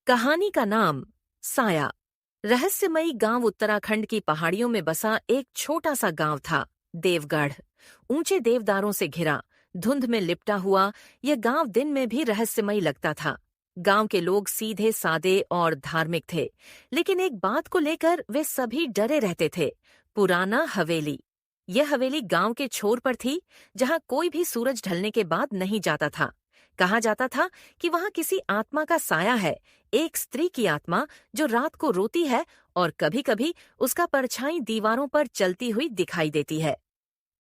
कहानी का नाम साया। रहस्यमयी गांव उत्तराखंड की पहाड़ियों में बसा एक छोटा सा गांव था, देवगढ़। ऊंचे देवदारों से घिरा, धुंध में लिपटा हुआ यह गांव दिन में भी रहस्यमयी लगता था। गांव के लोग सीधे सादे और धार्मिक थे, लेकिन एक बात को लेकर वे सभी डरे रहते थे। पुराना हवेली। यह हवेली गांव के छोर पर थी, जहां कोई भी सूरज ढलने के बाद नहीं जाता था। कहा जाता था कि वहां किसी आत्मा का साया है, एक स्त्री की आत्मा जो रात को रोती है और कभी-कभी उसका परछाई दीवारों पर चलती हुई दिखाई देती है।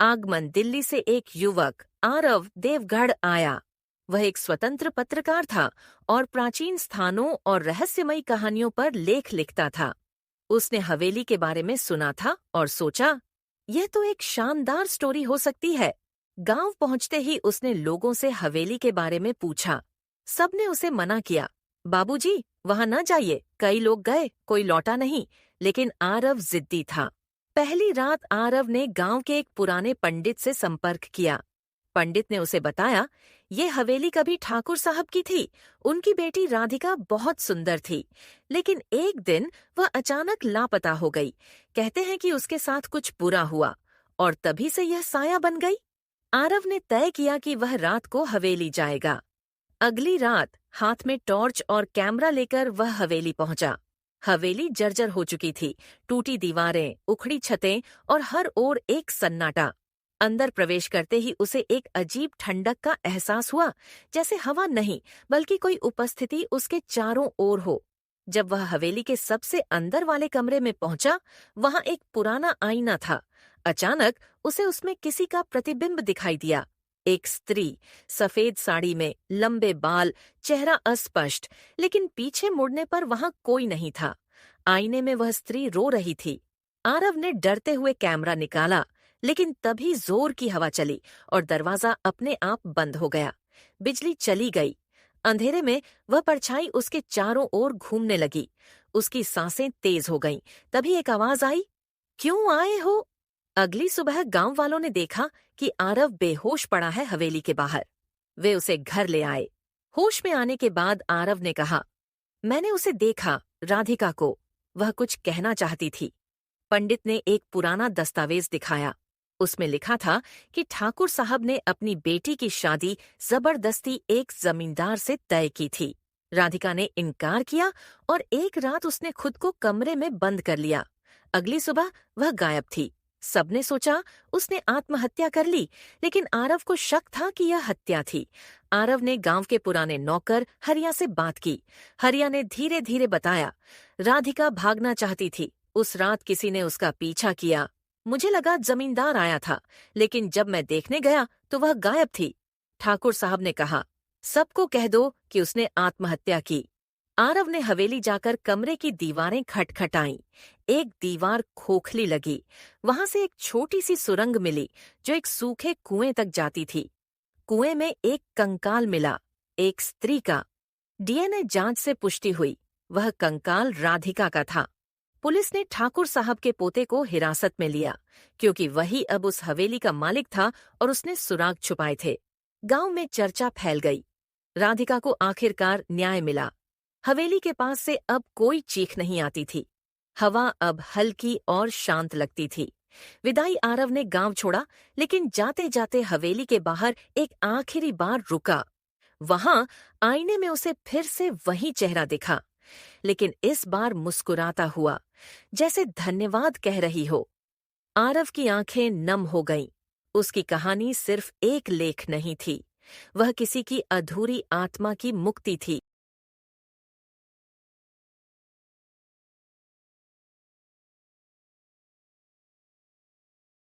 आगमन। दिल्ली से एक युवक आरव देवगढ़ आया। वह एक स्वतंत्र पत्रकार था और प्राचीन स्थानों और रहस्यमयी कहानियों पर लेख लिखता था। उसने हवेली के बारे में सुना था और सोचा, यह तो एक शानदार स्टोरी हो सकती है। गांव पहुंचते ही उसने लोगों से हवेली के बारे में पूछा। सबने उसे मना किया। बाबूजी, वहां न जाइए, कई लोग गए, कोई लौटा नहीं। लेकिन आरव जिद्दी था। पहली रात आरव ने गांव के एक पुराने पंडित से संपर्क किया। पंडित ने उसे बताया, ये हवेली कभी ठाकुर साहब की थी। उनकी बेटी राधिका बहुत सुंदर थी, लेकिन एक दिन वह अचानक लापता हो गई। कहते हैं कि उसके साथ कुछ बुरा हुआ और तभी से यह साया बन गई। आरव ने तय किया कि वह रात को हवेली जाएगा। अगली रात हाथ में टॉर्च और कैमरा लेकर वह हवेली पहुंचा। हवेली जर्जर हो चुकी थी, टूटी दीवारें, उखड़ी छतें और हर ओर एक सन्नाटा। अंदर प्रवेश करते ही उसे एक अजीब ठंडक का एहसास हुआ, जैसे हवा नहीं बल्कि कोई उपस्थिति उसके चारों ओर हो। जब वह हवेली के सबसे अंदर वाले कमरे में पहुंचा, वहां एक पुराना आईना था। अचानक उसे उसमें किसी का प्रतिबिंब दिखाई दिया। एक स्त्री, सफेद साड़ी में, लंबे बाल, चेहरा अस्पष्ट, लेकिन पीछे मुड़ने पर वहां कोई नहीं था। आईने में वह स्त्री रो रही थी। आरव ने डरते हुए कैमरा निकाला, लेकिन तभी जोर की हवा चली और दरवाजा अपने आप बंद हो गया। बिजली चली गई। अंधेरे में वह परछाई उसके चारों ओर घूमने लगी। उसकी सांसें तेज हो गईं। तभी एक आवाज आई, क्यों आए हो? अगली सुबह गांव वालों ने देखा कि आरव बेहोश पड़ा है हवेली के बाहर। वे उसे घर ले आए। होश में आने के बाद आरव ने कहा, मैंने उसे देखा, राधिका को। वह कुछ कहना चाहती थी। पंडित ने एक पुराना दस्तावेज दिखाया। उसमें लिखा था कि ठाकुर साहब ने अपनी बेटी की शादी जबरदस्ती एक जमींदार से तय की थी। राधिका ने इनकार किया और एक रात उसने खुद को कमरे में बंद कर लिया। अगली सुबह वह गायब थी। सबने सोचा उसने आत्महत्या कर ली, लेकिन आरव को शक था कि यह हत्या थी। आरव ने गांव के पुराने नौकर हरिया से बात की। हरिया ने धीरे धीरे बताया, राधिका भागना चाहती थी। उस रात किसी ने उसका पीछा किया। मुझे लगा जमींदार आया था, लेकिन जब मैं देखने गया तो वह गायब थी। ठाकुर साहब ने कहा, सबको कह दो कि उसने आत्महत्या की। आरव ने हवेली जाकर कमरे की दीवारें खटखटाईं। एक दीवार खोखली लगी। वहां से एक छोटी सी सुरंग मिली जो एक सूखे कुएं तक जाती थी। कुएं में एक कंकाल मिला, एक स्त्री का। डीएनए जांच से पुष्टि हुई, वह कंकाल राधिका का था। पुलिस ने ठाकुर साहब के पोते को हिरासत में लिया, क्योंकि वही अब उस हवेली का मालिक था और उसने सुराग छुपाए थे। गांव में चर्चा फैल गई। राधिका को आखिरकार न्याय मिला। हवेली के पास से अब कोई चीख नहीं आती थी। हवा अब हल्की और शांत लगती थी। विदाई आरव ने गांव छोड़ा, लेकिन जाते जाते हवेली के बाहर एक आखिरी बार रुका। वहां आईने में उसे फिर से वही चेहरा दिखा, लेकिन इस बार मुस्कुराता हुआ, जैसे धन्यवाद कह रही हो। आरव की आंखें नम हो गईं। उसकी कहानी सिर्फ एक लेख नहीं थी, वह किसी की अधूरी आत्मा की मुक्ति थी।